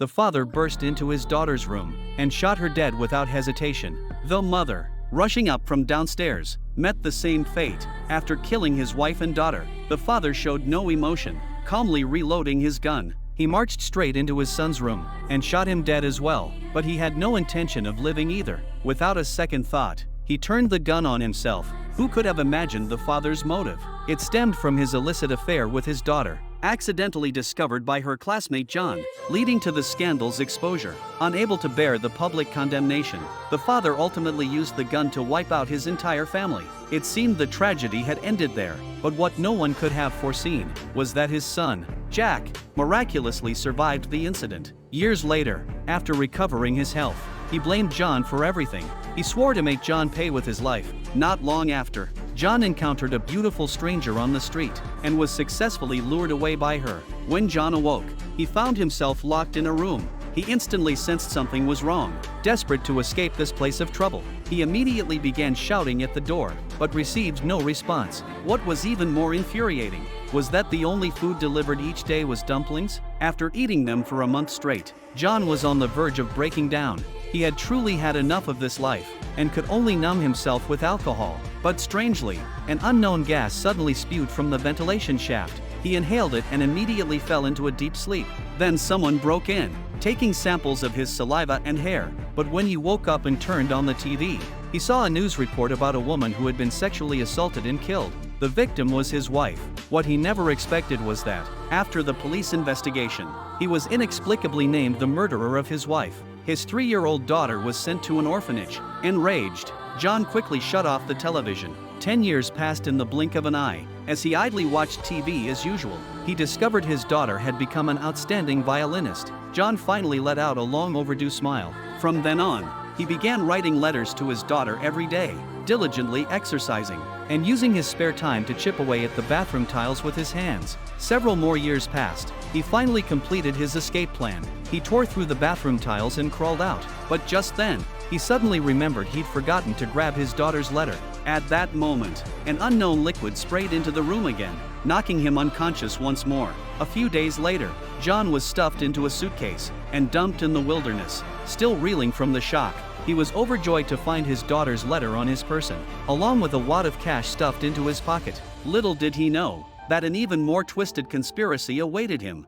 the father burst into his daughter's room and shot her dead without hesitation. The mother, rushing up from downstairs, met the same fate. After killing his wife and daughter, the father showed no emotion, calmly reloading his gun. He marched straight into his son's room and shot him dead as well, but he had no intention of living either. Without a second thought, he turned the gun on himself. Who could have imagined the father's motive? It stemmed from his illicit affair with his daughter, accidentally discovered by her classmate John, leading to the scandal's exposure. Unable to bear the public condemnation, the father ultimately used the gun to wipe out his entire family. It seemed the tragedy had ended there, but what no one could have foreseen was that his son, Jack, miraculously survived the incident. Years later, after recovering his health, he blamed John for everything. He swore to make John pay with his life. Not long after, John encountered a beautiful stranger on the street and was successfully lured away by her. When John awoke, he found himself locked in a room. He instantly sensed something was wrong. Desperate to escape this place of trouble, he immediately began shouting at the door, but received no response. What was even more infuriating was that the only food delivered each day was dumplings. After eating them for a month straight, John was on the verge of breaking down. He had truly had enough of this life and could only numb himself with alcohol. But strangely, an unknown gas suddenly spewed from the ventilation shaft. He inhaled it and immediately fell into a deep sleep. Then someone broke in, taking samples of his saliva and hair. But when he woke up and turned on the TV, he saw a news report about a woman who had been sexually assaulted and killed. The victim was his wife. What he never expected was that, after the police investigation, he was inexplicably named the murderer of his wife. His 3-year-old daughter was sent to an orphanage. Enraged, John quickly shut off the television. 10 years passed in the blink of an eye. As he idly watched TV as usual, he discovered his daughter had become an outstanding violinist. John finally let out a long overdue smile. From then on, he began writing letters to his daughter every day, diligently exercising, and using his spare time to chip away at the bathroom tiles with his hands. Several more years passed. He finally completed his escape plan. He tore through the bathroom tiles and crawled out. But just then, he suddenly remembered he'd forgotten to grab his daughter's letter. At that moment, an unknown liquid sprayed into the room again, knocking him unconscious once more. A few days later, John was stuffed into a suitcase and dumped in the wilderness. Still reeling from the shock, he was overjoyed to find his daughter's letter on his person, along with a wad of cash stuffed into his pocket. Little did he know that an even more twisted conspiracy awaited him.